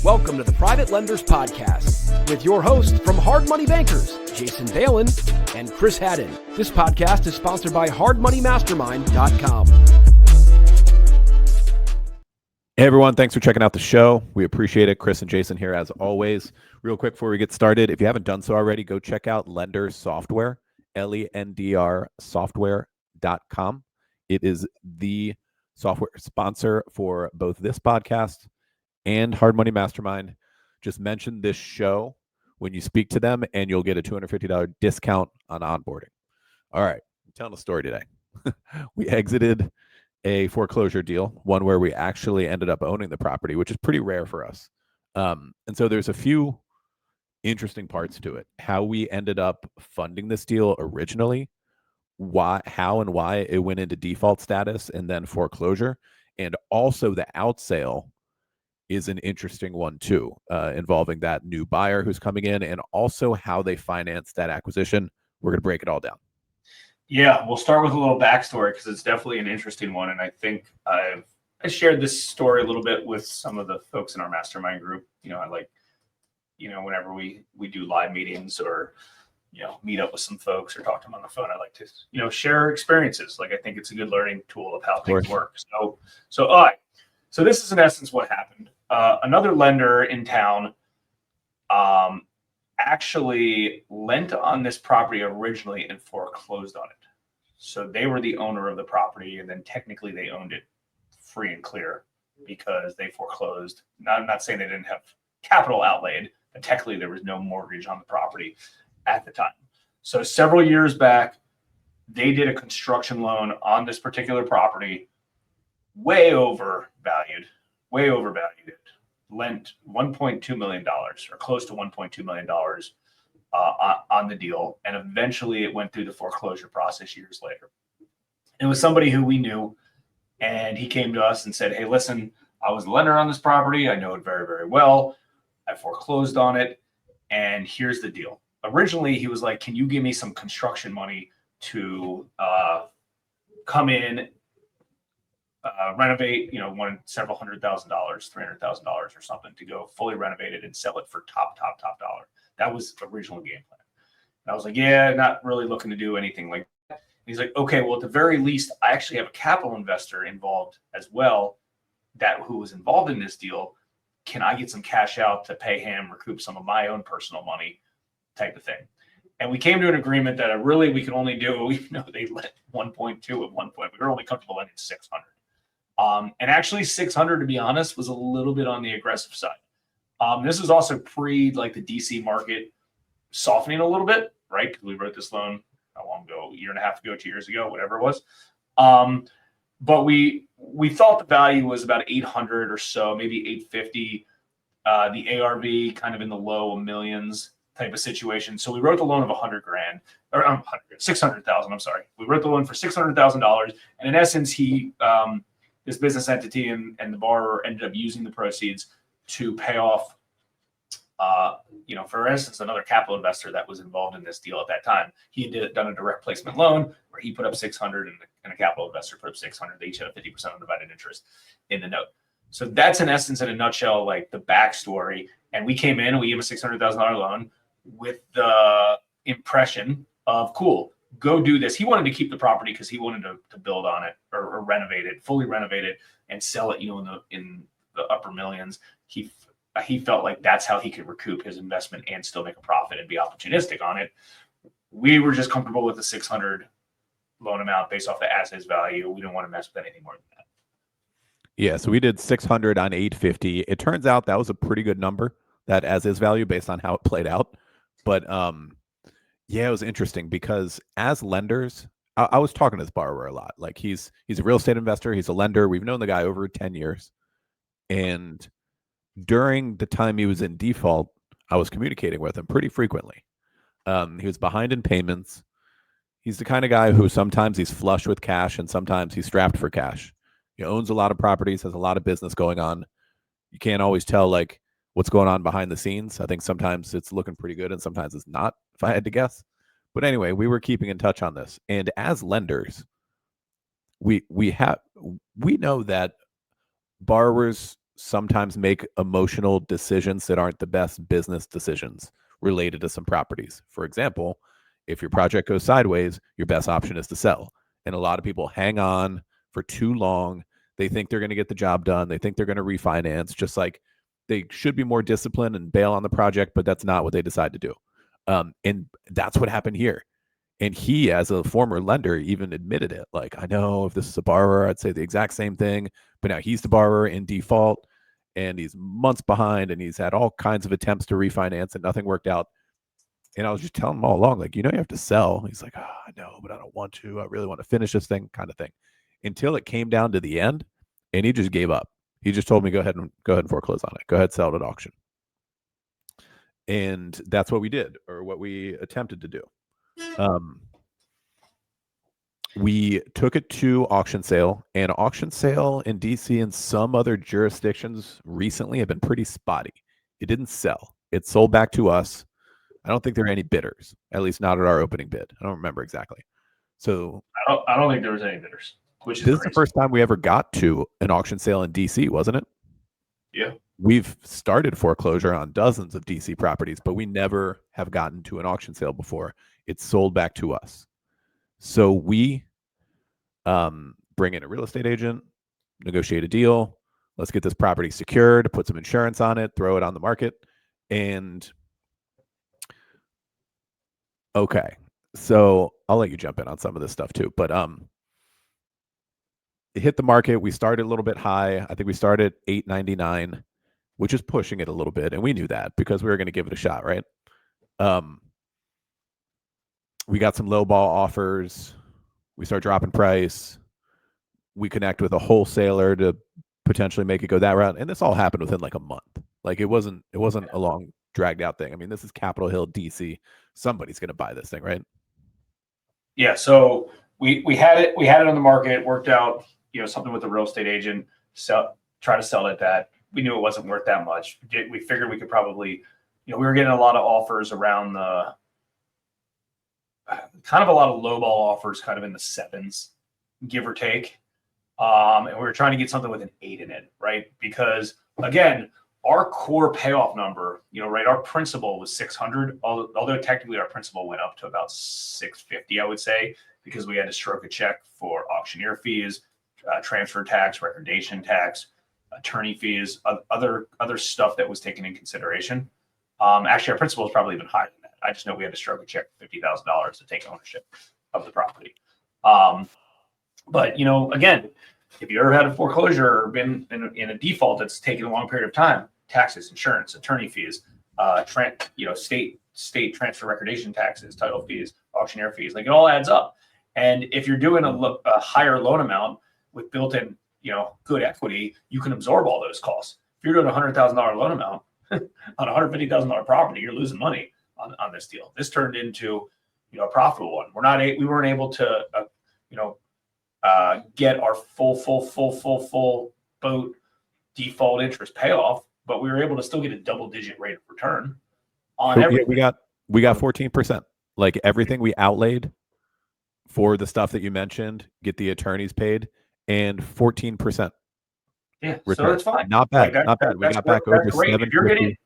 Welcome to the Private Lenders Podcast with your hosts from Hard Money Bankers, Jason Balin and Chris Haddon. This podcast is sponsored by hardmoneymastermind.com. Hey everyone, thanks for checking out the show. We appreciate it. Chris and Jason here as always. Real quick before we get started, if you haven't done so already, go check out Lender Software, Lendr software.com. It is the software sponsor for both this podcast and Hard Money Mastermind. Just mention this show when you speak to them and you'll get a $250 discount on onboarding. All right, I'm telling a story today. We exited a foreclosure deal, one where we actually ended up owning the property, which is pretty rare for us. And so there's a few interesting parts to it. How we ended up funding this deal originally, how and why it went into default status and then foreclosure, and also the out sale is an interesting one too, involving that new buyer who's coming in and also how they financed that acquisition. We're going to break it all down. Yeah, we'll start with a little backstory because it's definitely an interesting one. And I think I shared this story a little bit with some of the folks in our mastermind group. Whenever we do live meetings or, meet up with some folks or talk to them on the phone, I like to, share experiences. Like, I think it's a good learning tool of how things work. So this is in essence what happened. Another lender in town actually lent on this property originally and foreclosed on it. So they were the owner of the property, and then technically they owned it free and clear because they foreclosed. I'm not saying they didn't have capital outlaid, but technically there was no mortgage on the property at the time. So several years back, they did a construction loan on this particular property, way overvalued it. Lent $1.2 million or close to $1.2 million on the deal. And eventually it went through the foreclosure process years later. It was somebody who we knew, and he came to us and said, hey, listen, I was a lender on this property. I know it very, very well. I foreclosed on it. And here's the deal. Originally, he was like, can you give me some construction money to come in, renovate, several $100,000, $300,000 or something to go fully renovate it and sell it for top dollar. That was the original game plan. And I was like, yeah, not really looking to do anything like that. And he's like, okay, well, at the very least, I actually have a capital investor involved as well who was involved in this deal. Can I get some cash out to pay him, recoup some of my own personal money type of thing? And we came to an agreement that really we could only do, even though they let 1.2 at one point, we were only comfortable letting 600. And actually 600, to be honest, was a little bit on the aggressive side. This was also the DC market softening a little bit, right? Because we wrote this loan how long ago, a year and a half ago, 2 years ago, whatever it was. But we thought the value was about 800 or so, maybe 850. The ARV kind of in the low millions type of situation. So we wrote the loan of $600,000. I'm sorry. We wrote the loan for $600,000. And in essence, this business entity and the borrower ended up using the proceeds to pay off, for instance, another capital investor that was involved in this deal at that time. He had done a direct placement loan where he put up 600 and a capital investor put up 600. They each had a 50% undivided interest in the note. So that's in essence, in a nutshell, like the backstory. And we came in and we gave a $600,000 loan with the impression of, cool, go do this. He wanted to keep the property because he wanted to build on it or renovate it, fully renovate it and sell it, in the upper millions. He felt like that's how he could recoup his investment and still make a profit and be opportunistic on it. We were just comfortable with the 600 loan amount based off the as-is value. We didn't want to mess with anything more than that. Yeah, so we did 600 on 850. It turns out that was a pretty good number, that as-is value based on how it played out. But yeah, it was interesting because as lenders, I was talking to this borrower a lot. Like he's a real estate investor. He's a lender. We've known the guy over 10 years. And during the time he was in default, I was communicating with him pretty frequently. He was behind in payments. He's the kind of guy who sometimes he's flush with cash and sometimes he's strapped for cash. He owns a lot of properties, has a lot of business going on. You can't always tell like what's going on behind the scenes. I think sometimes it's looking pretty good and sometimes it's not, if I had to guess. But anyway, we were keeping in touch on this. And as lenders, we know that borrowers sometimes make emotional decisions that aren't the best business decisions related to some properties. For example, if your project goes sideways, your best option is to sell. And a lot of people hang on for too long. They think they're going to get the job done. They think they're going to refinance, just like they should be more disciplined and bail on the project, but that's not what they decide to do. And that's what happened here. And he, as a former lender, even admitted it. Like, I know if this is a borrower, I'd say the exact same thing, but now he's the borrower in default and he's months behind and he's had all kinds of attempts to refinance and nothing worked out. And I was just telling him all along, like, you know, you have to sell. He's like, oh, I know, but I don't want to. I really want to finish this thing, kind of thing. Until it came down to the end, and he just gave up. He just told me, go ahead and foreclose on it. Go ahead, sell it at auction. And that's what we did, or what we attempted to do. We took it to auction sale, and auction sale in DC and some other jurisdictions recently have been pretty spotty. It didn't sell. It sold back to us. I don't think there are any bidders, at least not at our opening bid. I don't remember exactly. So I don't think there was any bidders, which is this crazy. is the first time we ever got to an auction sale in DC, wasn't it? Yeah. We've started foreclosure on dozens of DC properties, but we never have gotten to an auction sale before. It's sold back to us. So we bring in a real estate agent, negotiate a deal. Let's get this property secured, put some insurance on it, throw it on the market. And okay, so I'll let you jump in on some of this stuff too. But it hit the market. We started a little bit high. I think we started at $899, which is pushing it a little bit. And we knew that because we were going to give it a shot, right? We got some low ball offers. We start dropping price. We connect with a wholesaler to potentially make it go that route. And this all happened within like a month. Like it wasn't a long dragged out thing. I mean, this is Capitol Hill, DC. Somebody's going to buy this thing, right? Yeah. So we had it on the market, worked out, you know, something with the real estate agent, try to sell it that. We knew it wasn't worth that much. We figured we could probably, you know, we were getting a lot of offers around the kind of a lot of lowball offers, kind of in the sevens, give or take. And we were trying to get something with an 8 in it, right? Because again, our core payoff number, you know, right, our principal was 600, although technically our principal went up to about 650, I would say, because we had to stroke a check for auctioneer fees, transfer tax, recordation tax, attorney fees, other stuff that was taken in consideration. Actually, our principal is probably even higher than that. I just know we had to stroke a check for $50,000 to take ownership of the property. But, you know, again, if you ever had a foreclosure or been in a default that's taken a long period of time, taxes, insurance, attorney fees, state transfer recordation taxes, title fees, auctioneer fees, like it all adds up. And if you're doing a higher loan amount with built-in, you know, good equity, you can absorb all those costs. If you're doing a $100,000 loan amount on a $150,000 property, you're losing money on this deal. This turned into, you know, a profitable one. We weren't able to, get our full boat default interest payoff, but we were able to still get a double-digit rate of return on everything. We got 14%. Like everything we outlaid for the stuff that you mentioned, get the attorneys paid, and 14%. Yeah, return. So it's fine. Not bad. Not bad. We got back over 750.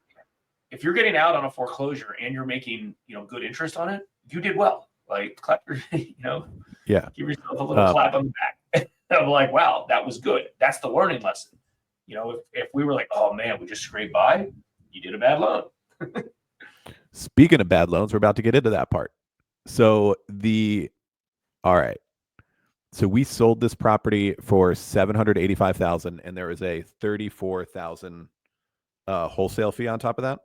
If you're getting out on a foreclosure and you're making, you know, good interest on it, you did well. Like clap your, you know, yeah, give yourself a little clap on the back. I'm like, wow, that was good. That's the learning lesson. You know, if we were like, oh man, we just scraped by, you did a bad loan. Speaking of bad loans, we're about to get into that part. So all right. So we sold this property for $785,000, and there was a $34,000 wholesale fee on top of that.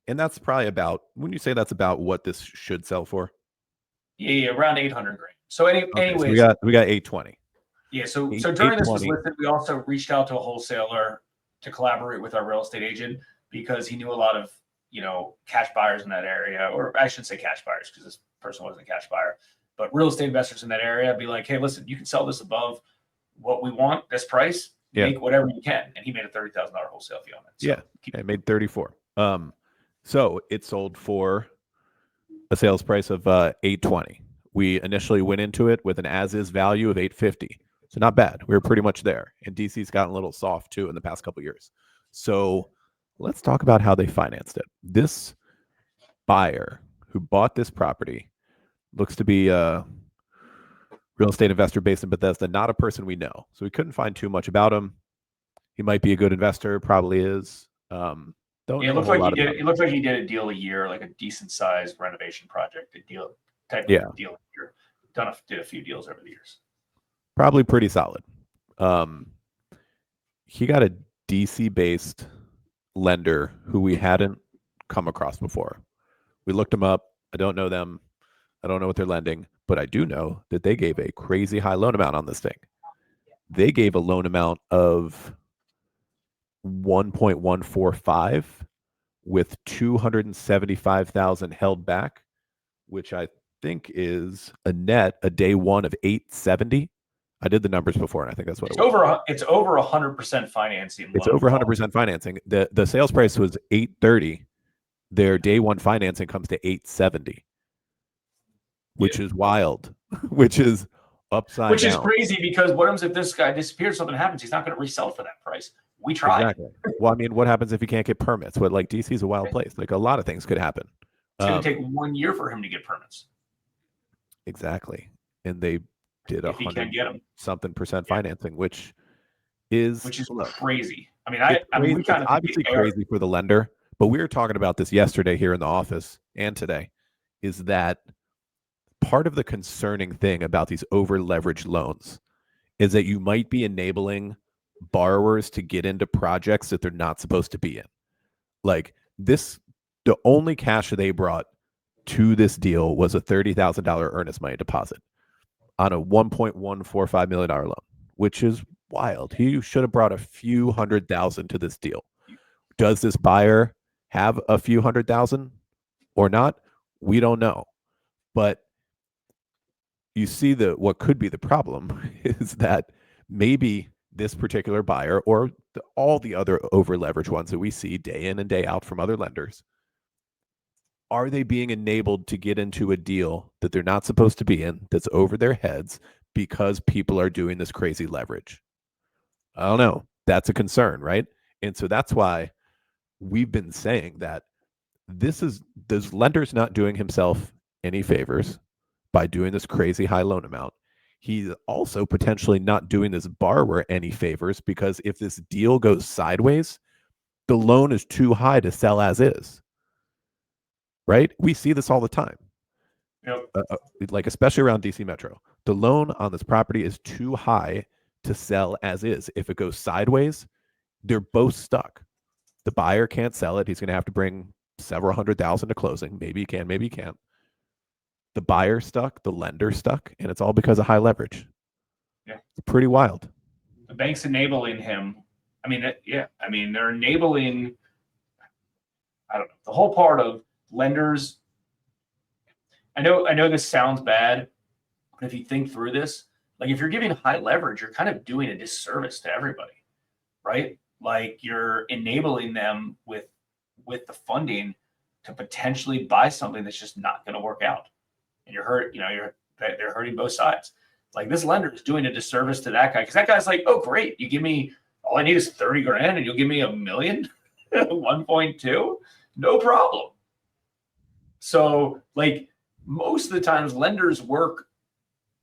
And that's probably about, when you say that's about what this should sell for? Yeah, around 800 grand. So anyways, so we got 820. Yeah, so during this was listed, we also reached out to a wholesaler to collaborate with our real estate agent because he knew a lot of, you know, cash buyers in that area, or I shouldn't say cash buyers because this person wasn't a cash buyer, but real estate investors in that area. Be like, hey, listen, you can sell this above what we want, this price, make whatever you can. And he made a $30,000 wholesale fee on it. So it made 34. So it sold for a sales price of $820. We initially went into it with an as-is value of $850. So not bad. We were pretty much there. And DC's gotten a little soft too in the past couple of years. So let's talk about how they financed it. This buyer who bought this property looks to be a real estate investor based in Bethesda, not a person we know. So we couldn't find too much about him. He might be a good investor, probably is. Don't know it a looks whole like lot he did. about It him. looks like he did a deal a year, like a decent sized renovation project. A deal type Yeah. of deal a year. Did a few deals over the years. Probably pretty solid. He got a DC based lender who we hadn't come across before. We looked them up. I don't know them. I don't know what they're lending, but I do know that they gave a crazy high loan amount on this thing. They gave a loan amount of 1.145 with 275,000 held back, which I think is a day one of 870. I did the numbers before, and I think that's what It's it was. It's over 100% financing. It's over 100% financing. The sales price was 830. Their day one financing comes to 870, which is wild, which is upside Which is down. crazy because what happens if this guy disappears, something happens? He's not going to resell for that price. We tried. Exactly. Well, I mean, what happens if you can't get permits? What, like, DC is a wild place. Like, a lot of things could happen. It's going to take 1 year for him to get permits. Exactly. And they did if he can get them. something percent financing, which is crazy. I mean, it's obviously crazy for the lender, but we were talking about this yesterday here in the office and today, is that part of the concerning thing about these over leveraged loans is that you might be enabling borrowers to get into projects that they're not supposed to be in. Like this, the only cash they brought to this deal was a $30,000 earnest money deposit on a $1.145 million loan, which is wild. He should have brought a few $100,000 to this deal. Does this buyer have a few $100,000 or not? We don't know. But you see what could be the problem is that maybe this particular buyer or all the other over leveraged ones that we see day in and day out from other lenders, are they being enabled to get into a deal that they're not supposed to be in, that's over their heads because people are doing this crazy leverage? I don't know. That's a concern, right? And so that's why we've been saying that this lender's not doing himself any favors by doing this crazy high loan amount. He's also potentially not doing this borrower any favors, because if this deal goes sideways, the loan is too high to sell as is. Right? We see this all the time. Yep. Like especially around DC Metro. The loan on this property is too high to sell as is. If it goes sideways, they're both stuck. The buyer can't sell it. He's going to have to bring several $100,000 to closing. Maybe he can, maybe he can't. The buyer stuck, the lender stuck, and it's all because of high leverage. Yeah. It's pretty wild. The bank's enabling him. I mean, they're enabling, I don't know, the whole part of lenders. I know this sounds bad, but if you think through this, like if you're giving high leverage, you're kind of doing a disservice to everybody, right? Like you're enabling them with the funding to potentially buy something that's just not going to work out. And they're hurting both sides. Like this lender is doing a disservice to that guy, because that guy's like, oh great, you give me, all I need is 30 grand and you'll give me $1 million, 1.2, no problem. So like most of the times lenders work,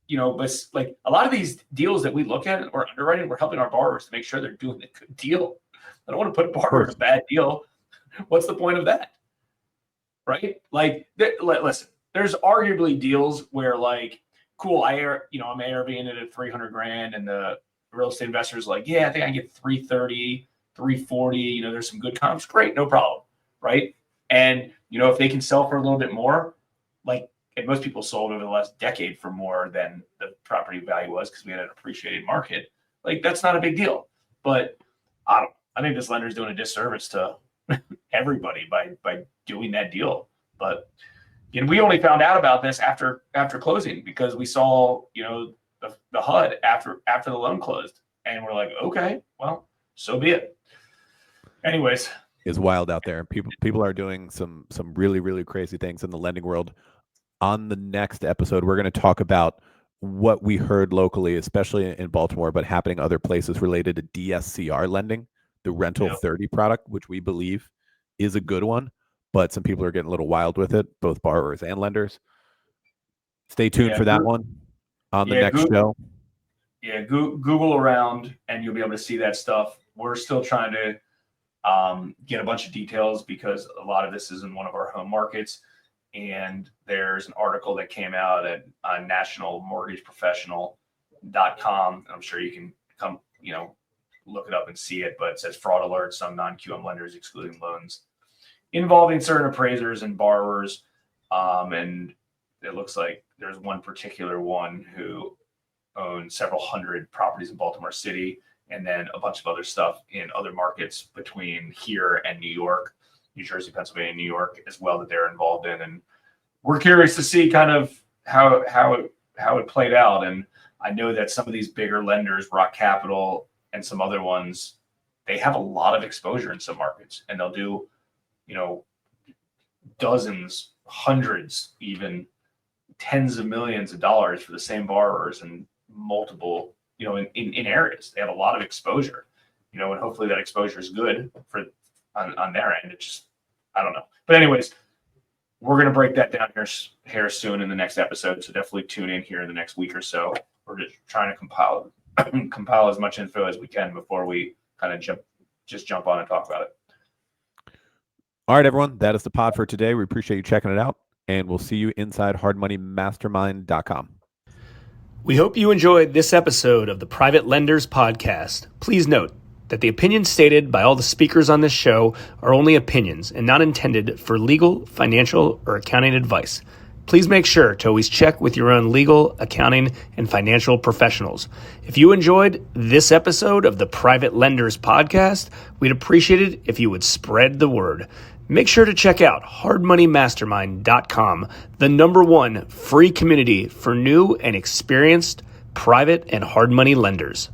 but like a lot of these deals that we look at or underwriting, we're helping our borrowers to make sure they're doing a good deal. I don't want to put a borrower in a bad deal. What's the point of that? Right? Like, listen, there's arguably deals where like, cool, I'm Airbnb it at 300 grand and the real estate investor is like, yeah, I think I can get 330, 340, there's some good comps. Great, no problem. Right. And, if they can sell for a little bit more, like, and most people sold over the last decade for more than the property value was because we had an appreciated market. Like, that's not a big deal. But I think this lender is doing a disservice to everybody by doing that deal. But we only found out about this after closing, because we saw the HUD after the loan closed, and we're like, okay, well, so be it. Anyways, it's wild out there. People are doing some really, really crazy things in the lending world. On the next episode, we're going to talk about what we heard locally, especially in Baltimore, but happening other places related to DSCR lending, the rental 30 product, which we believe is a good one, but some people are getting a little wild with it, both borrowers and lenders. Stay tuned for that one on the next show. Yeah, Google around and you'll be able to see that stuff. We're still trying to get a bunch of details because a lot of this is in one of our home markets. And there's an article that came out at nationalmortgageprofessional.com. I'm sure you can come, look it up and see it, but it says fraud alerts, some non-QM lenders excluding loans involving certain appraisers and borrowers. And it looks like there's one particular one who owned several hundred properties in Baltimore City, and then a bunch of other stuff in other markets between here and New York, New Jersey, Pennsylvania, New York as well, that they're involved in. And we're curious to see kind of how it played out. And I know that some of these bigger lenders, Rock Capital and some other ones, they have a lot of exposure in some markets, and they'll do, dozens, hundreds, even tens of millions of dollars for the same borrowers and multiple, in areas. They have a lot of exposure, and hopefully that exposure is good for on their end. It's just, I don't know. But anyways, we're going to break that down here soon in the next episode. So definitely tune in here in the next week or so. We're just trying to compile as much info as we can before we kind of jump on and talk about it. All right, everyone. That is the pod for today. We appreciate you checking it out, and we'll see you inside hardmoneymastermind.com. We hope you enjoyed this episode of the Private Lenders Podcast. Please note that the opinions stated by all the speakers on this show are only opinions and not intended for legal, financial, or accounting advice. Please make sure to always check with your own legal, accounting, and financial professionals. If you enjoyed this episode of the Private Lenders Podcast, we'd appreciate it if you would spread the word. Make sure to check out hardmoneymastermind.com, the #1 free community for new and experienced private and hard money lenders.